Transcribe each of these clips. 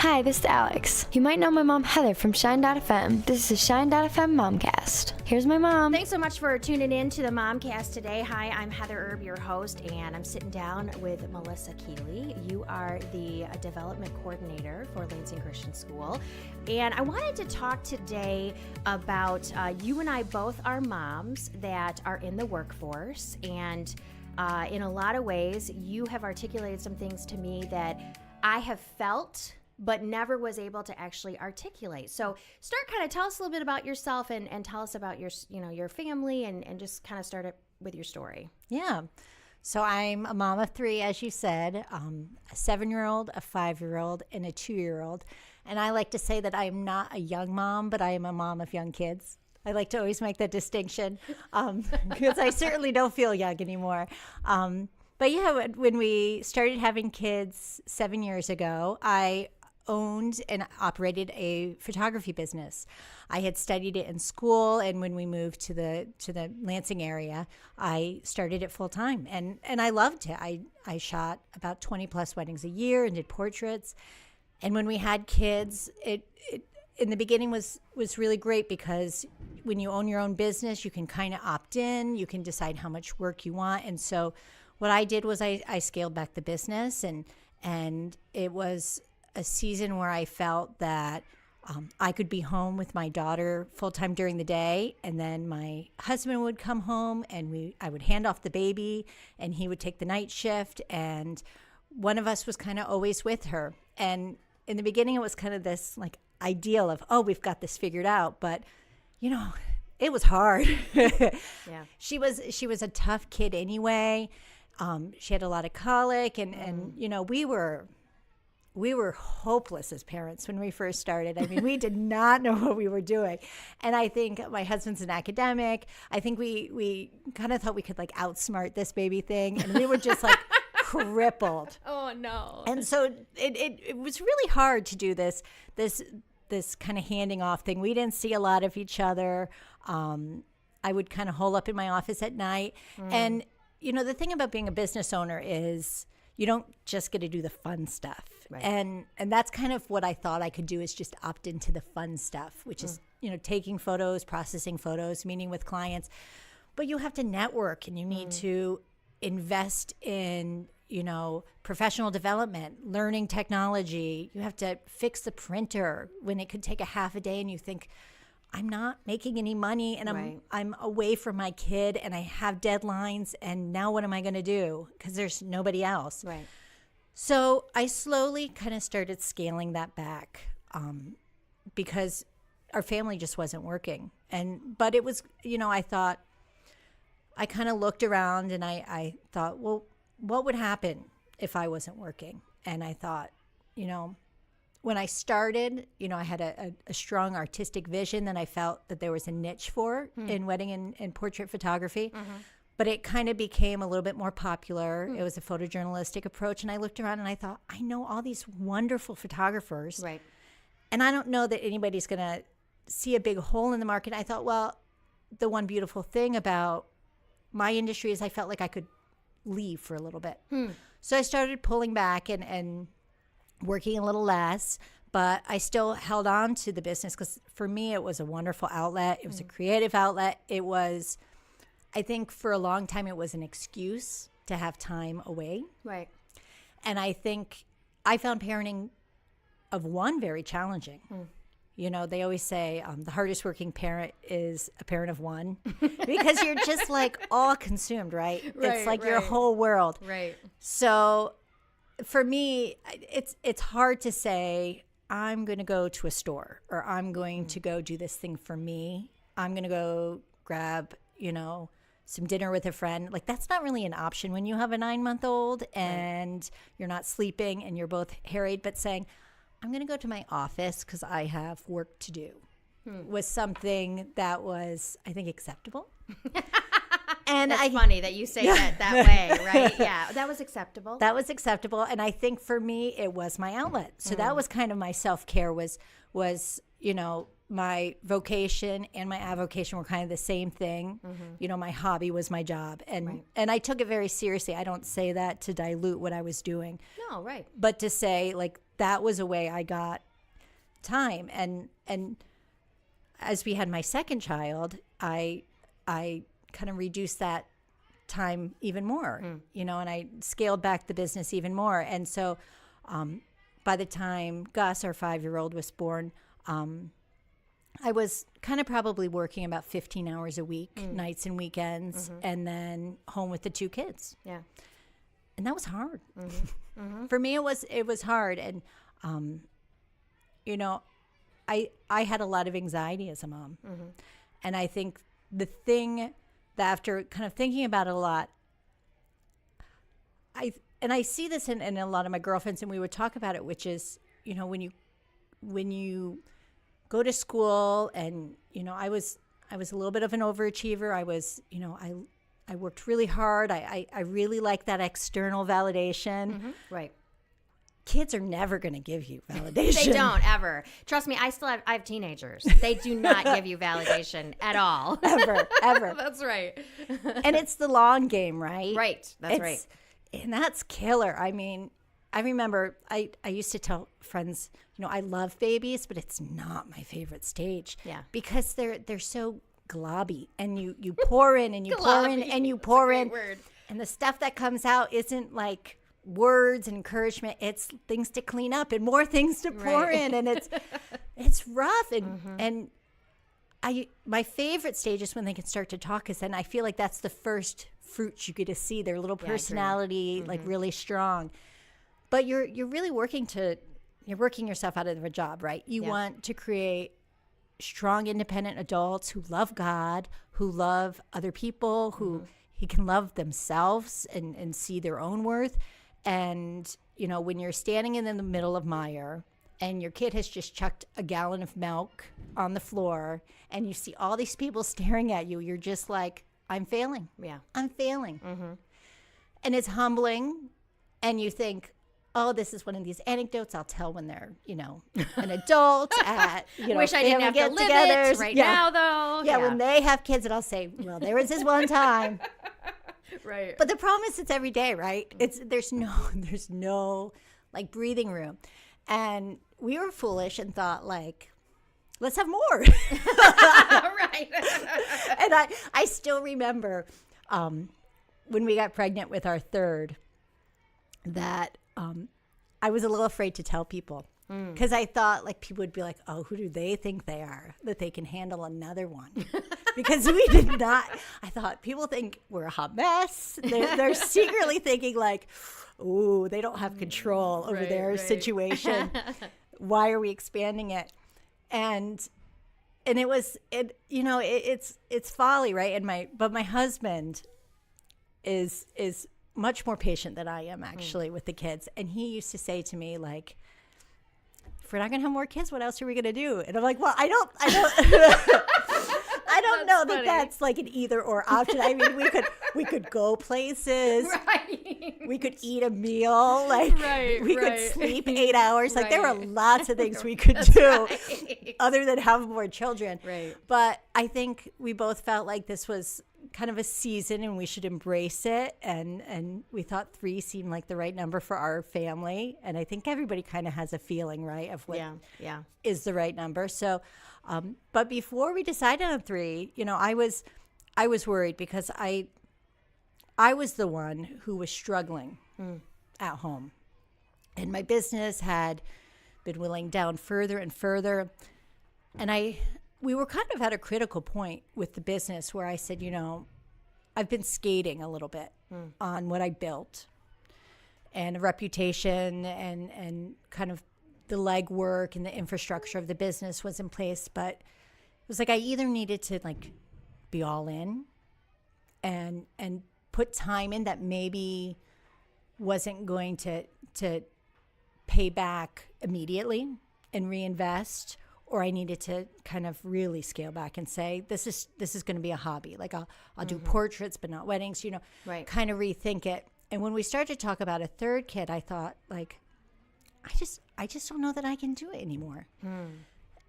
Hi, this is Alex. You might know my mom Heather from Shine.fm. This is Shine.fm Momcast. Here's my mom. Thanks so much for tuning in to the Momcast today. Hi, I'm Heather Erbe, your host, and I'm sitting down with Melissa Keeley. You are the development coordinator for Lansing Christian School. And I wanted to talk today about you and I both are moms that are in the workforce. And in a lot of ways, you have articulated some things to me that I have felt but never was able to actually articulate. So tell us a little bit about yourself and tell us about your family and just kind of start it with your story. Yeah. So I'm a mom of three, as you said, a 7-year-old, a 5-year-old, and a 2-year-old. And I like to say that I'm not a young mom, but I am a mom of young kids. I like to always make that distinction because I certainly don't feel young anymore. But yeah, when we started having kids 7 years ago, I owned and operated a photography business. I had studied it in school, and when we moved to the Lansing area, I started it full time, and I loved it. I shot about 20 plus weddings a year and did portraits. And when we had kids, it in the beginning was really great because when you own your own business, you can kind of opt in, you can decide how much work you want. And so what I did was I scaled back the business, and it was a season where I felt that I could be home with my daughter full-time during the day, and then my husband would come home, and I would hand off the baby, and he would take the night shift, and one of us was kind of always with her. And in the beginning, it was kind of this like ideal of, oh, we've got this figured out, but it was hard. Yeah. She was a tough kid anyway. She had a lot of colic, and we were hopeless as parents when we first started. I mean, we did not know what we were doing. And I think my husband's an academic. I think we kind of thought we could like outsmart this baby thing. And we were just like crippled. Oh, no. And so it was really hard to do this kind of handing off thing. We didn't see a lot of each other. I would kind of hole up in my office at night. And, the thing about being a business owner is you don't just get to do the fun stuff. Right. And that's kind of what I thought I could do, is just opt into the fun stuff, which is, taking photos, processing photos, meeting with clients. But you have to network, and you need to invest in, professional development, learning technology. You have to fix the printer when it could take a half a day, and you think, I'm not making any money, and I'm away from my kid, and I have deadlines, and now what am I going to do? Because there's nobody else. Right. So I slowly kind of started scaling that back because our family just wasn't working. But it was, I thought, I kind of looked around, and I thought, well, what would happen if I wasn't working? And I thought, when I started, I had a strong artistic vision that I felt that there was a niche for in wedding and portrait photography. But it kind of became a little bit more popular. It was a photojournalistic approach. And I looked around and I thought, I know all these wonderful photographers. Right. And I don't know that anybody's going to see a big hole in the market. I thought, well, the one beautiful thing about my industry is I felt like I could leave for a little bit. So I started pulling back and working a little less, but I still held on to the business because for me, it was a wonderful outlet. It was a creative outlet. It was, I think for a long time, it was an excuse to have time away. Right. And I think I found parenting of one very challenging. They always say the hardest working parent is a parent of one because you're just like all consumed, right? It's like your whole world. Right. So for me, it's hard to say, I'm going to go to a store or I'm going to go do this thing for me. I'm going to go grab, some dinner with a friend. Like, that's not really an option when you have a 9-month-old and you're not sleeping and you're both harried, but saying, I'm going to go to my office because I have work to do was something that was, I think, acceptable. And That's funny that you say that way, right? Yeah, that was acceptable. That was acceptable. And I think for me, it was my outlet. So that was kind of my self-care was my vocation and my avocation were kind of the same thing. You know, my hobby was my job, and I took it very seriously. I don't say that to dilute what I was doing. No, right. But to say, like, that was a way I got time. And as we had my second child, I kind of reduced that time even more, you know, and I scaled back the business even more. And so by the time Gus, our 5-year-old, was born, I was kind of probably working about 15 hours a week, nights and weekends, and then home with the 2 kids. Yeah. And that was hard. For me, it was hard. And, you know, I had a lot of anxiety as a mom. And I think the thing that, after kind of thinking about it a lot, I see this in a lot of my girlfriends, and we would talk about it, which is, you know, when you go to school, and, you know, I was a little bit of an overachiever. I was, you know, I worked really hard. I really like that external validation. Right. Kids are never going to give you validation. They don't ever. Trust me, I have teenagers. They do not give you validation at all. Ever. That's right. And it's the long game, right? Right. That's right. And that's killer. I mean, I remember I used to tell friends, you know, I love babies, but it's not my favorite stage. Yeah. Because they're so globby, and you pour in and you pour in and you pour in. Word. And the stuff that comes out isn't like words and encouragement. It's things to clean up and more things to pour in, and it's rough. And my favorite stage is when they can start to talk, because then I feel like that's the first fruits you get to see, their little personality, like really strong. But you're really working yourself out of a job, right? You want to create strong, independent adults who love God, who love other people, who he can love themselves and see their own worth. And, you know, when you're standing in the middle of Meijer and your kid has just chucked a gallon of milk on the floor and you see all these people staring at you, you're just like, I'm failing. Yeah. I'm failing. And it's humbling. And you think, oh, this is one of these anecdotes I'll tell when they're, you know, an adult at, you know, wish I didn't have to live it right now, though. Yeah, when they have kids, and I'll say, well, there was this one time. Right. But the problem is, it's every day, right? There's no like breathing room. And we were foolish and thought, like, let's have more. Right. And I still remember when we got pregnant with our third, that I was a little afraid to tell people, because I thought, like, people would be like, oh, who do they think they are, that they can handle another one? Because we did not. I thought, people think we're a hot mess. They're secretly thinking, like, ooh, they don't have control over their situation. Why are we expanding it? And it's folly, right? But my husband is much more patient than I am, actually, with the kids. And he used to say to me, like, if we're not going to have more kids, what else are we going to do? And I'm like, well, I don't I don't know that that's like an either or option. I mean, we could go places. Right. We could eat a meal. Like, we could sleep 8 hours. Like, there were lots of things we could do other than have more children. Right. But I think we both felt like this was kind of a season and we should embrace it. And we thought 3 seemed like the right number for our family. And I think everybody kind of has a feeling, right, of what is the right number. So, but before we decided on 3, you know, I was worried, because I was the one who was struggling at home, and my business had been willing down further and further. And we were kind of at a critical point with the business where I said, you know, I've been skating a little bit on what I built, and a reputation, and kind of the legwork and the infrastructure of the business was in place. But it was like I either needed to, like, be all in and put time in that maybe wasn't going to pay back immediately and reinvest, or I needed to kind of really scale back and say, this is going to be a hobby. Like, I'll do portraits, but not weddings, you know, kind of rethink it. And when we started to talk about a 3rd kid, I thought, like, I just don't know that I can do it anymore.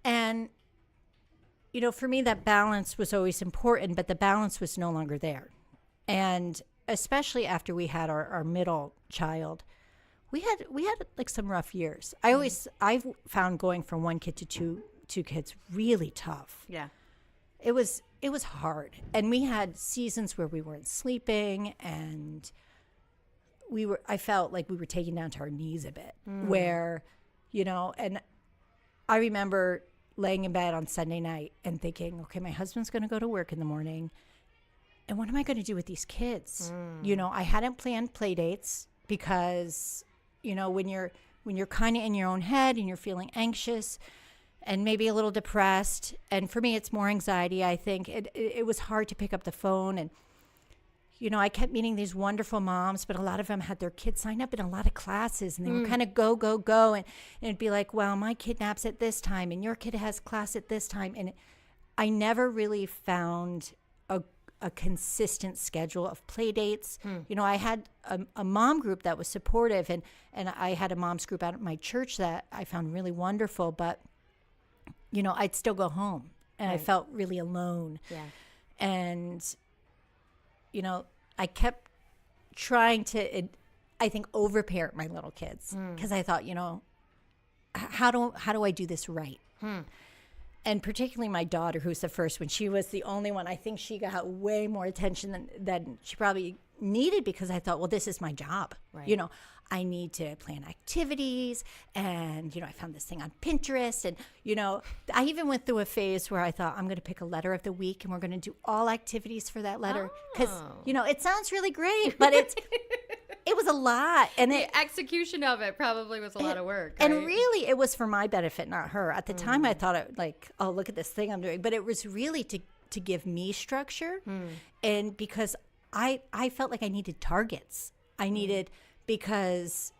And for me, that balance was always important, but the balance was no longer there. And especially after we had our middle child, we had like some rough years. I've found going from one kid to two kids really tough. Yeah. It was hard. And we had seasons where we weren't sleeping, and I felt like we were taken down to our knees a bit, where, and I remember laying in bed on Sunday night and thinking, okay, my husband's going to go to work in the morning, and what am I going to do with these kids? I hadn't planned play dates because, when you're kind of in your own head and you're feeling anxious and maybe a little depressed, and for me, it's more anxiety. I think it was hard to pick up the phone, and I kept meeting these wonderful moms, but a lot of them had their kids signed up in a lot of classes, and they were kind of go. And it'd be like, well, my kid naps at this time, and your kid has class at this time. And I never really found a consistent schedule of play dates. I had a mom group that was supportive, and I had a mom's group out at my church that I found really wonderful. But, I'd still go home, and I felt really alone. Yeah. And I kept trying to, I think, overparent my little kids because I thought, how do I do this right? And particularly my daughter, who's the first one, she was the only one. I think she got way more attention than she probably needed, because I thought, well, this is my job. Right. I need to plan activities, and, I found this thing on Pinterest, and, I even went through a phase where I thought, I'm going to pick a letter of the week, and we're going to do all activities for that letter. Because, it sounds really great, but it was a lot. And the execution of it probably was a lot of work. Right? And really, it was for my benefit, not her. At the time, I thought it like, oh, look at this thing I'm doing. But it was really to give me structure. And because I felt like I needed targets. I needed, because,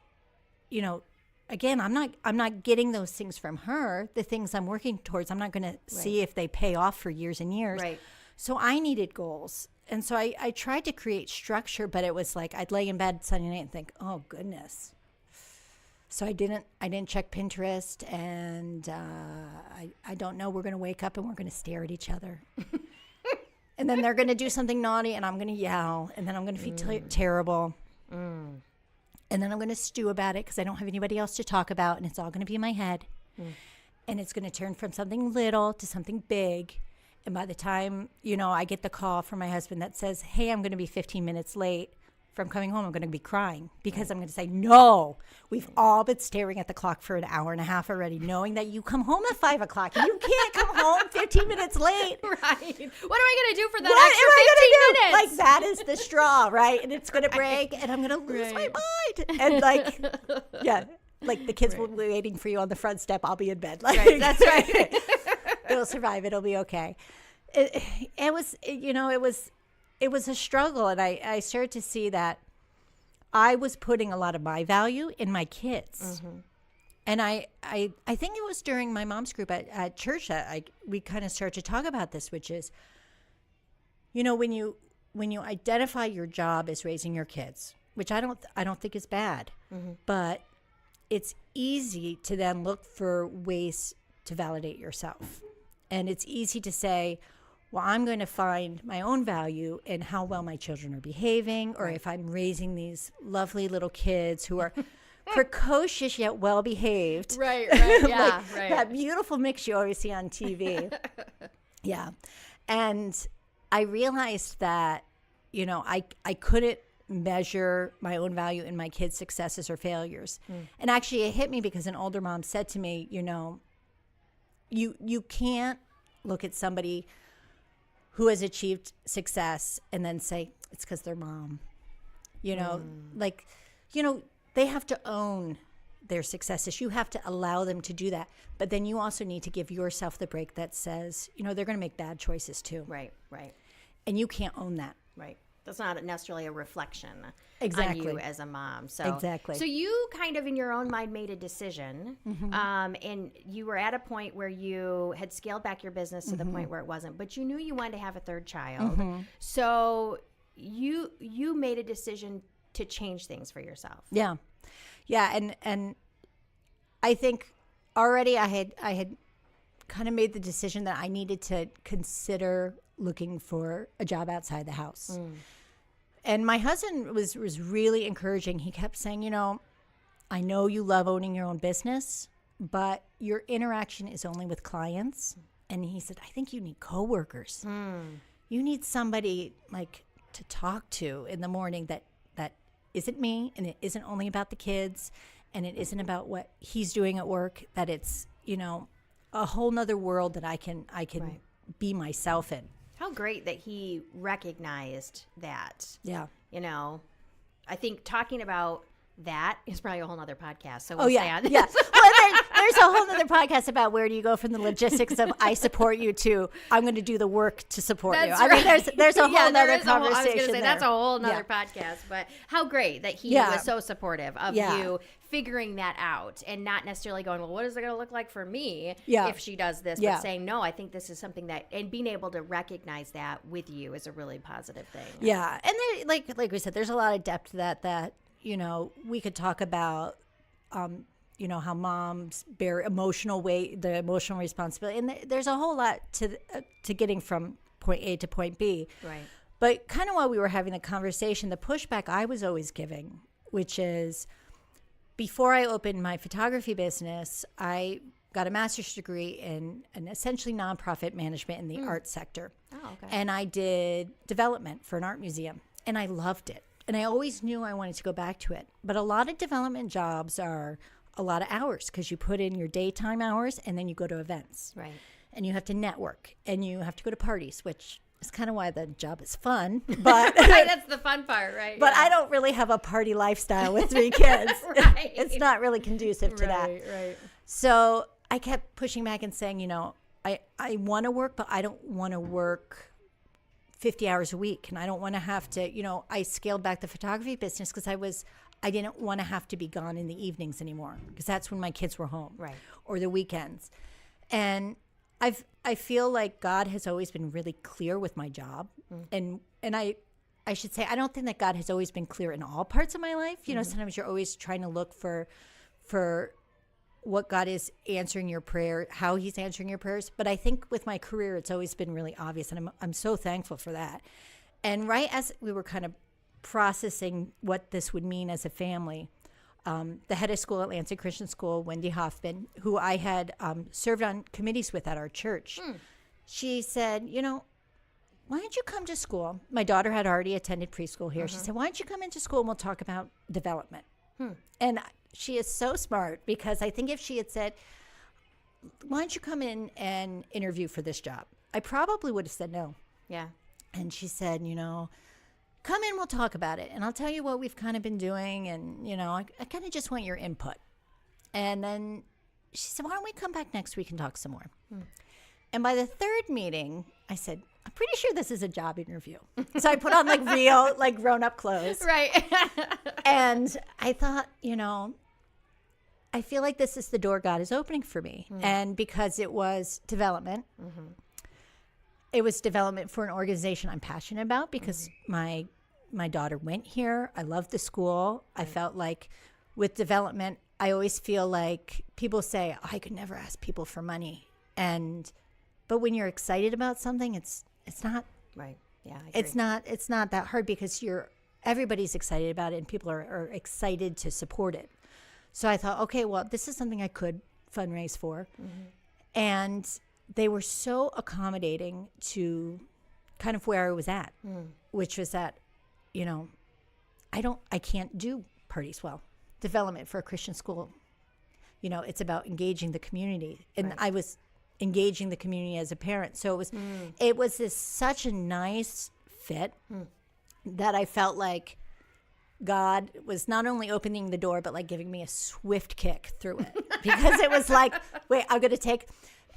again, I'm not getting those things from her. The things I'm working towards, I'm not going to see if they pay off for years and years. Right. So I needed goals. And so I tried to create structure, but it was like I'd lay in bed Sunday night and think, oh, goodness. So I didn't check Pinterest, and I don't know. We're going to wake up and we're going to stare at each other. And then they're going to do something naughty, and I'm going to yell, and then I'm going to feel terrible. And then I'm going to stew about it because I don't have anybody else to talk about, and it's all going to be in my head. And it's going to turn from something little to something big. And by the time, I get the call from my husband that says, hey, I'm going to be 15 minutes late from coming home, I'm going to be crying because I'm going to say, no, we've all been staring at the clock for an hour and a half already, knowing that you come home at 5 o'clock. You can't come home 15 minutes late. Right. What am I going to do for that extra 15 minutes? Like, that is the straw, right? And it's going to break, and I'm going to lose my mind. And like the kids will be waiting for you on the front step. I'll be in bed. Like, right, that's right. It'll survive. It'll be okay. It was a struggle, and I started to see that I was putting a lot of my value in my kids. And I think it was during my mom's group at church that we kind of started to talk about this, which is, when you identify your job as raising your kids, which I don't think is bad, but it's easy to then look for ways to validate yourself. And it's easy to say, well, I'm going to find my own value in how well my children are behaving, or if I'm raising these lovely little kids who are precocious yet well behaved. Right, yeah, right. That beautiful mix you always see on TV. Yeah. And I realized that, I couldn't measure my own value in my kids' successes or failures. And actually it hit me because an older mom said to me, you can't look at somebody who has achieved success and then say it's because they're mom. They have to own their successes. You have to allow them to do that. But then you also need to give yourself the break that says, they're going to make bad choices too. Right. And you can't own that. Right. That's not necessarily a reflection on you as a mom. So exactly. So you kind of in your own mind made a decision, and you were at a point where you had scaled back your business to the point where it wasn't, but you knew you wanted to have a third child. So you made a decision to change things for yourself. Yeah, and I think already I had kind of made the decision that I needed to consider looking for a job outside the house. And my husband was really encouraging. He kept saying, I know you love owning your own business, but your interaction is only with clients. And he said, I think you need coworkers. You need somebody like to talk to in the morning that isn't me, and it isn't only about the kids, and it isn't about what he's doing at work, that it's, a whole nother world that I can be myself in. How great that he recognized that. Yeah. I think talking about that is probably a whole nother podcast. So Well, there's a whole other podcast about where do you go from the logistics of I support you to I'm going to do the work to support you. That's I mean, right. there's a whole other I conversation was going to say there. that's a whole nother podcast. But how great that he was so supportive of you figuring that out and not necessarily going, well, what is it going to look like for me if she does this? But saying, no, I think this is something that, and being able to recognize that with you is a really positive thing. Yeah. And there, like we said, there's a lot of depth to that we could talk about, how moms bear emotional weight, the emotional responsibility. And there's a whole lot to getting from point A to point B. Right. But kind of while we were having the conversation, the pushback I was always giving, which is before I opened my photography business, I got a master's degree in an essentially nonprofit management in the arts sector. Oh, okay. And I did development for an art museum, and I loved it. And I always knew I wanted to go back to it. But a lot of development jobs are a lot of hours because you put in your daytime hours and then you go to events. Right. And you have to network and you have to go to parties, which is kind of why the job is fun. But Right, that's the fun part, right? But I don't really have a party lifestyle with 3 kids. Right. It's not really conducive to that. Right. So I kept pushing back and saying, I want to work, but I don't want to work 50 hours a week. And I don't want to have to, I scaled back the photography business because I didn't want to have to be gone in the evenings anymore because that's when my kids were home. Right. Or the weekends. And I feel like God has always been really clear with my job. And I should say, I don't think that God has always been clear in all parts of my life. Sometimes you're always trying to look for what God is answering your prayer, how he's answering your prayers. But I think with my career, it's always been really obvious. And I'm so thankful for that. And right as we were kind of processing what this would mean as a family, the head of school at Lansing Christian School, Wendy Hoffman, who I had served on committees with at our church, she said, why don't you come to school? My daughter had already attended preschool here. She said, why don't you come into school and we'll talk about development? And she is so smart because I think if she had said, why don't you come in and interview for this job? I probably would have said no. Yeah. And she said, come in, we'll talk about it. And I'll tell you what we've kind of been doing. And, I kind of just want your input. And then she said, why don't we come back next week and talk some more? And by the 3rd meeting, I said, I'm pretty sure this is a job interview. So I put on real, grown-up clothes. Right. And I thought, I feel like this is the door God is opening for me. And because it was development, it was development for an organization I'm passionate about because my daughter went here. I love the school. I felt like with development, I always feel like people say, I could never ask people for money. But when you're excited about something, it's not Right. Yeah. I agree. it's not that hard because everybody's excited about it and people are excited to support it. So I thought, okay, well, this is something I could fundraise for. And they were so accommodating to kind of where I was at, which was that, I can't do parties well. Development for a Christian school, it's about engaging the community. And I was engaging the community as a parent. So it was such a nice fit that I felt like God was not only opening the door, but giving me a swift kick through it because it was wait, I'm going to take,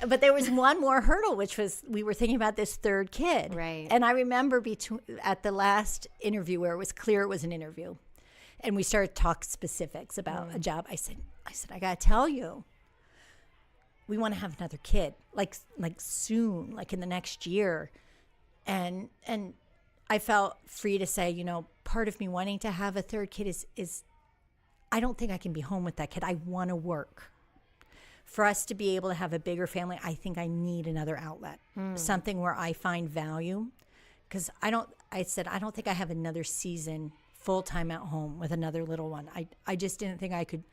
but there was one more hurdle, which was we were thinking about this 3rd kid. Right. And I remember at the last interview where it was clear it was an interview and we started to talk specifics about a job. I said, I got to tell you, we want to have another kid, like soon, in the next year. And I felt free to say, part of me wanting to have a 3rd kid is I don't think I can be home with that kid. I want to work for us to be able to have a bigger family, I think I need another outlet, something where I find value. Because I don't think I have another season full time at home with another little one. I just didn't think I could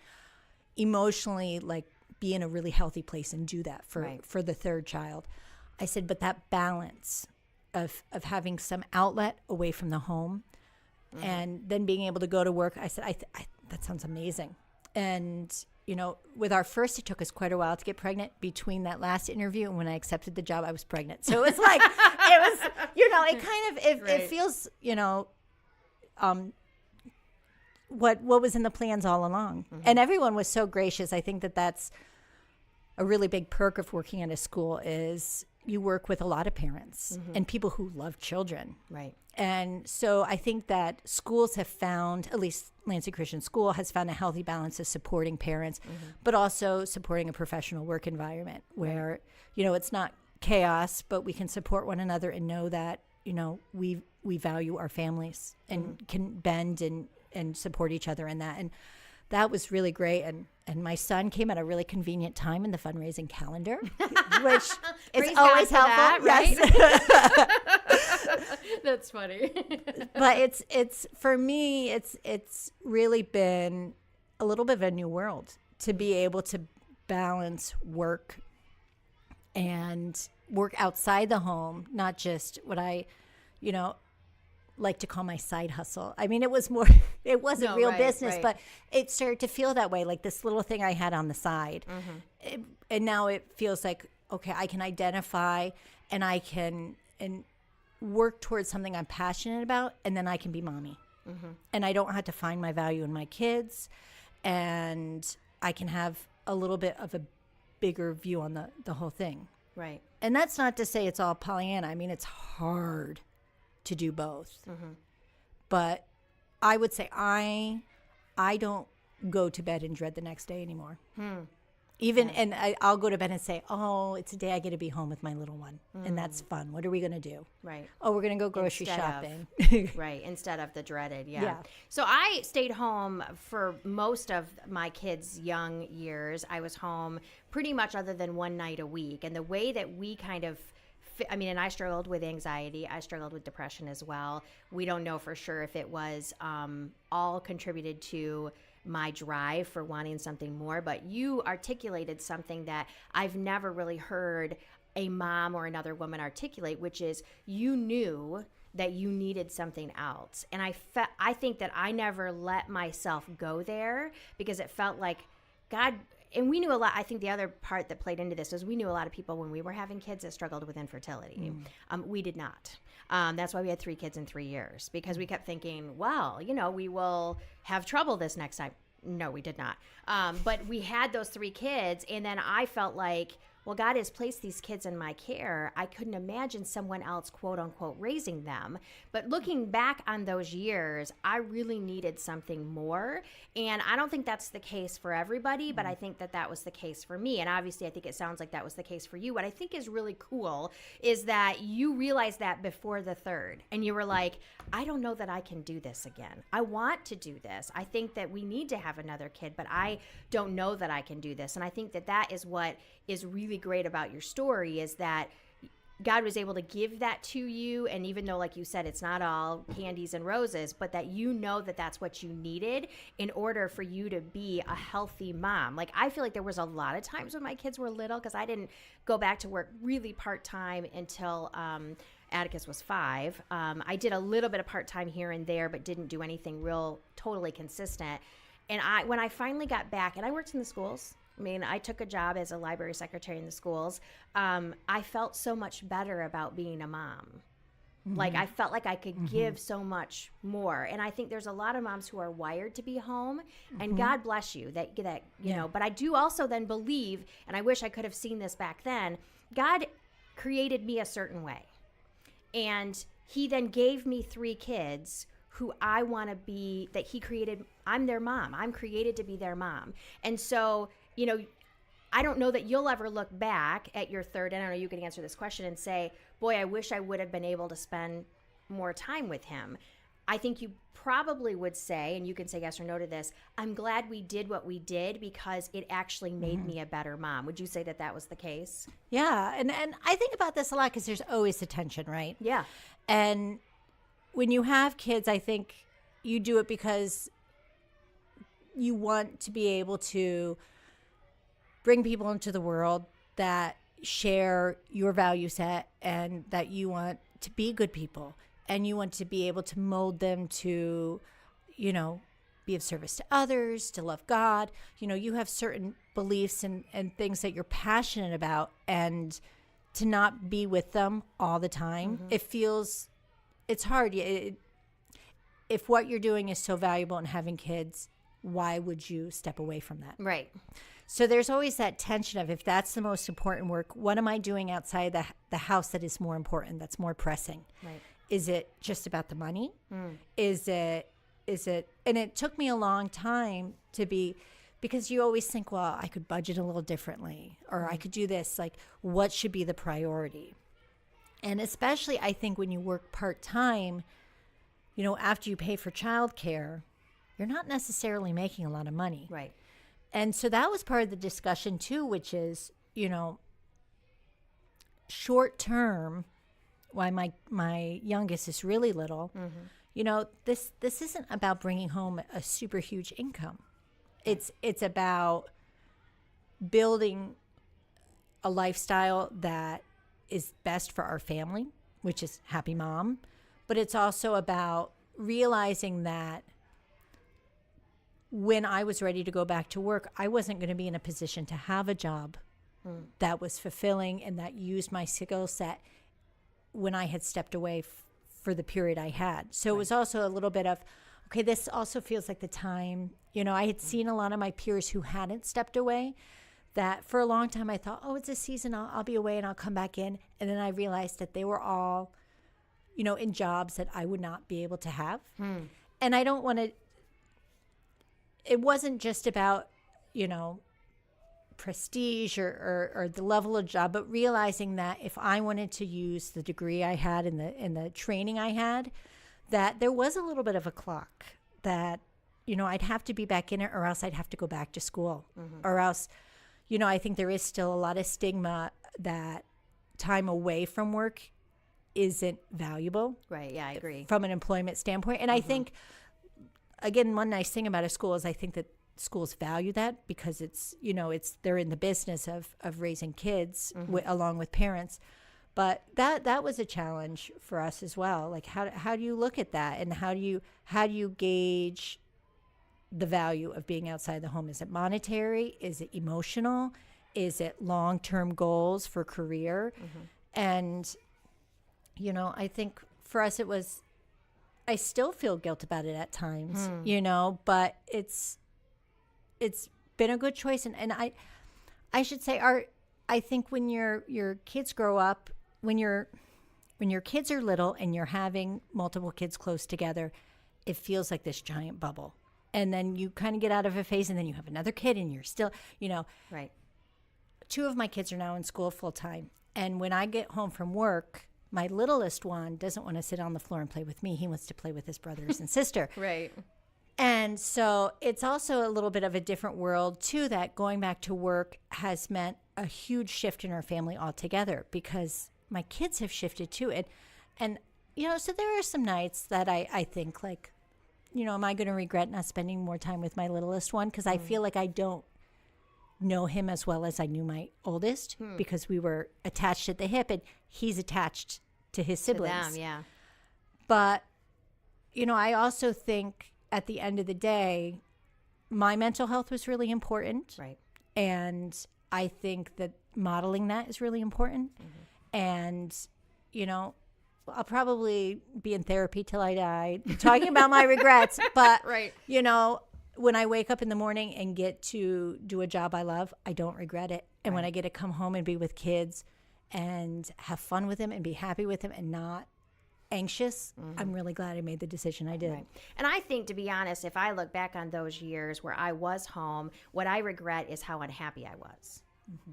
emotionally like be in a really healthy place and do that for the third child. I said, but that balance of having some outlet away from the home and then being able to go to work, I said, that sounds amazing. And, you know, with our first, it took us quite a while to get pregnant. Between that last interview and when I accepted the job, I was pregnant. So it was like, it feels, you know, what was in the plans all along. And everyone was so gracious. I think that's a really big perk of working at a school is you work with a lot of parents and people who love children. Right. And so I think that schools have found, at least Lansing Christian School has found a healthy balance of supporting parents, but also supporting a professional work environment where, you know, it's not chaos, but we can support one another and know that, you know, we value our families and can bend and support each other in that. And that was really great. And my son came at a really convenient time in the fundraising calendar, which is always helpful. That, right? Yes. That's funny. But it's for me, it's really been a little bit of a new world to be able to balance work and work outside the home, not just what I, you know, like to call my side hustle. I mean, it wasn't real business, but it started to feel that way, like this little thing I had on the side. And now it feels like, okay, I can identify and I can work towards something I'm passionate about, and then I can be mommy. And I don't have to find my value in my kids, and I can have a little bit of a bigger view on the whole thing. Right. And that's not to say it's all Pollyanna. I mean, it's hard to do both. But I would say I don't go to bed and dread the next day anymore. And I'll go to bed and say, oh, it's a day I get to be home with my little one. And that's fun. What are we going to do? Right. Oh, we're going to go grocery shopping. Right. Instead of the dreaded. Yeah. So I stayed home for most of my kids' young years. I was home pretty much other than one night a week. And the way that we kind of and I struggled with anxiety. I struggled with depression as well. We don't know for sure if it was all contributed to my drive for wanting something more, but you articulated something that I've never really heard a mom or another woman articulate, which is you knew that you needed something else. And I think that I never let myself go there because it felt like God. And we knew a lot. I think the other part that played into this is we knew a lot of people when we were having kids that struggled with infertility. We did not. That's why we had 3 kids in 3 years, because we kept thinking, well, you know, we will have trouble this next time. No, we did not. But we had those 3 kids, and then I felt like, well, God has placed these kids in my care. I couldn't imagine someone else, quote unquote, raising them. But looking back on those years, I really needed something more. And I don't think that's the case for everybody, but I think that was the case for me. And obviously, I think it sounds like that was the case for you. What I think is really cool is that you realized that before the third. And you were like, I don't know that I can do this again. I want to do this. I think that we need to have another kid, but I don't know that I can do this. And I think that is what is really great about your story, is that God was able to give that to you. And even though, like you said, it's not all candies and roses, but that you know that that's what you needed in order for you to be a healthy mom. Like, I feel like there was a lot of times when my kids were little, because I didn't go back to work really part-time until Atticus was 5. I did a little bit of part-time here and there, but didn't do anything real totally consistent. And when I finally got back, and I worked in the schools, I mean, I took a job as a library secretary in the schools. I felt so much better about being a mom. Like, I felt like I could give so much more. And I think there's a lot of moms who are wired to be home, and God bless you that you know. But I do also then believe, and I wish I could have seen this back then, God created me a certain way. And he then gave me 3 kids who I want to be, that he created. I'm their mom. I'm created to be their mom. And so, you know, I don't know that you'll ever look back at your third, and I don't know you can answer this question and say, boy, I wish I would have been able to spend more time with him. I think you probably would say, and you can say yes or no to this, I'm glad we did what we did because it actually made me a better mom. Would you say that that was the case? Yeah. And I think about this a lot because there's always the tension, right? Yeah. And when you have kids, I think you do it because you want to be able to bring people into the world that share your value set and that you want to be good people and you want to be able to mold them to, be of service to others, to love God. You have certain beliefs and things that you're passionate about, and to not be with them all the time, it's hard. If what you're doing is so valuable in having kids, why would you step away from that? Right. So there's always that tension of, if that's the most important work, what am I doing outside the house that is more important, that's more pressing? Right. Is it just about the money? Is it, and it took me a long time because you always think, well, I could budget a little differently, or I could do this, like what should be the priority? And especially I think when you work part-time, after you pay for childcare, you're not necessarily making a lot of money. Right. And so that was part of the discussion too, which is, short term, why my youngest is really little, this isn't about bringing home a super huge income. It's about building a lifestyle that is best for our family, which is happy mom, but it's also about realizing that when I was ready to go back to work, I wasn't going to be in a position to have a job that was fulfilling and that used my skill set when I had stepped away for the period I had. So it was also a little bit of, okay, this also feels like the time. I had seen a lot of my peers who hadn't stepped away, that for a long time I thought, oh, it's a season, I'll be away and I'll come back in. And then I realized that they were all, in jobs that I would not be able to have. And I don't want to, it wasn't just about, prestige or the level of job, but realizing that if I wanted to use the degree I had in the training I had, that there was a little bit of a clock that, I'd have to be back in it, or else I'd have to go back to school, or else, I think there is still a lot of stigma that time away from work isn't valuable. Right. Yeah, I agree. From an employment standpoint. And I think, again, one nice thing about a school is I think that schools value that, because it's, they're in the business of raising kids along with parents. But that was a challenge for us as well. Like, how do you look at that, and how do you gauge the value of being outside the home? Is it monetary? Is it emotional? Is it long-term goals for career? And, I think for us it was, I still feel guilt about it at times, but it's been a good choice. And I should say I think when your kids grow up, when your kids are little and you're having multiple kids close together, it feels like this giant bubble. And then you kind of get out of a phase, and then you have another kid and you're still, Right. 2 of my kids are now in school full time. And when I get home from work, my littlest one doesn't want to sit on the floor and play with me. He wants to play with his brothers and sister. Right. And so it's also a little bit of a different world too, that going back to work has meant a huge shift in our family altogether, because my kids have shifted too. And so there are some nights that I think, like, am I going to regret not spending more time with my littlest one? Because I feel like I don't know him as well as I knew my oldest, because we were attached at the hip, and he's attached to his siblings. To them, yeah. But, I also think at the end of the day, my mental health was really important. Right. And I think that modeling that is really important. And, I'll probably be in therapy till I die talking about my regrets. But, Right. When I wake up in the morning and get to do a job I love, I don't regret it. And when I get to come home and be with kids and have fun with them and be happy with them and not anxious, I'm really glad I made the decision I did. Right. And I think, to be honest, if I look back on those years where I was home, what I regret is how unhappy I was.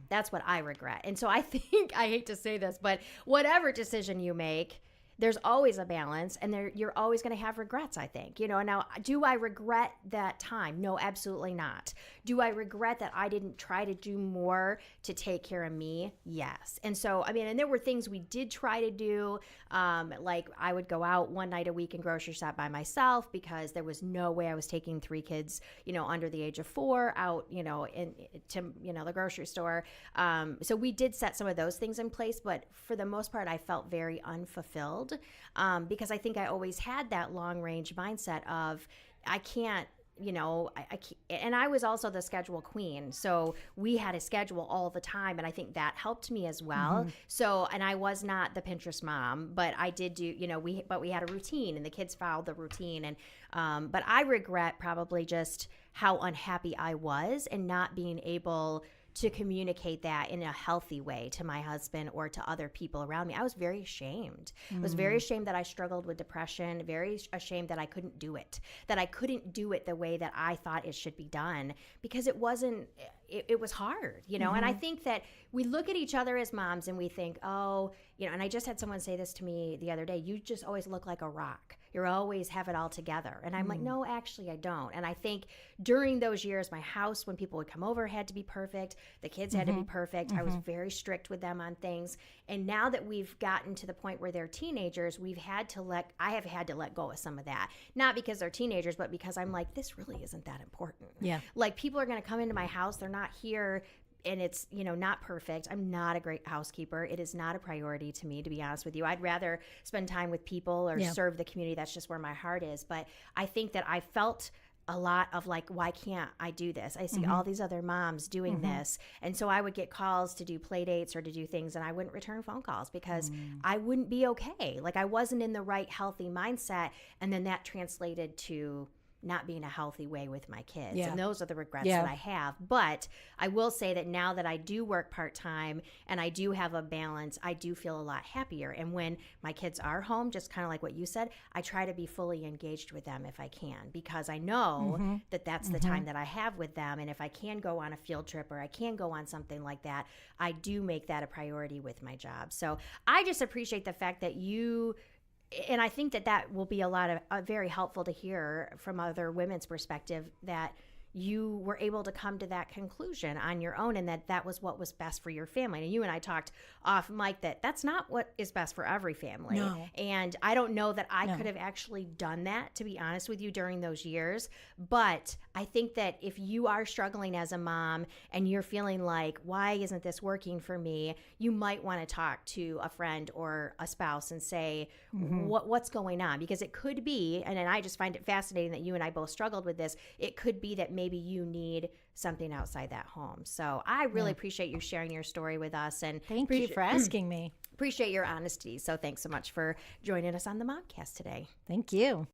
That's what I regret. And so I think, I hate to say this, but whatever decision you make, there's always a balance, and you're always going to have regrets, I think. Now, do I regret that time? No, absolutely not. Do I regret that I didn't try to do more to take care of me? Yes. And so, and there were things we did try to do. Like I would go out one night a week and grocery shop by myself because there was no way I was taking 3 kids, under the age of 4 out, to the grocery store. So we did set some of those things in place, but for the most part, I felt very unfulfilled because I think I always had that long range mindset of I can't. I can't, and I was also the schedule queen. So we had a schedule all the time. And I think that helped me as well. So, and I was not the Pinterest mom, but I did do, we had a routine and the kids followed the routine. And, but I regret probably just how unhappy I was and not being able to communicate that in a healthy way to my husband or to other people around me. I was very ashamed. I was very ashamed that I struggled with depression, very ashamed that I couldn't do it the way that I thought it should be done because it wasn't, it was hard, and I think that we look at each other as moms and we think, oh, and I just had someone say this to me the other day, you just always look like a rock. You always have it all together. And I'm like, no, actually I don't. And I think during those years, my house, when people would come over, had to be perfect. The kids had to be perfect. I was very strict with them on things. And now that we've gotten to the point where they're teenagers, I have had to let go of some of that. Not because they're teenagers, but because I'm like, this really isn't that important. Yeah. Like people are going to come into my house. They're not here and it's, not perfect. I'm not a great housekeeper. It is not a priority to me, to be honest with you. I'd rather spend time with people or serve the community. That's just where my heart is. But I think that I felt a lot of like, why can't I do this? I see all these other moms doing this. And so I would get calls to do play dates or to do things and I wouldn't return phone calls because I wouldn't be okay. Like I wasn't in the right healthy mindset. And then that translated to not being a healthy way with my kids. Yeah. And those are the regrets that I have. But I will say that now that I do work part-time and I do have a balance, I do feel a lot happier. And when my kids are home, just kind of like what you said, I try to be fully engaged with them if I can, because I know that that's the time that I have with them. And if I can go on a field trip or I can go on something like that, I do make that a priority with my job. So I just appreciate the fact that and I think that will be a lot of very helpful to hear from other women's perspective, that you were able to come to that conclusion on your own and that was what was best for your family. And you and I talked off mic that that's not what is best for every family. No. And I don't know that I could have actually done that, to be honest with you, during those years. But I think that if you are struggling as a mom and you're feeling like, why isn't this working for me? You might want to talk to a friend or a spouse and say, what's going on? Because it could be, and I just find it fascinating that you and I both struggled with this. It could be that maybe you need something outside that home. So I really appreciate you sharing your story with us. And Thank you for asking me. Appreciate your honesty. So thanks so much for joining us on the Momcast today. Thank you.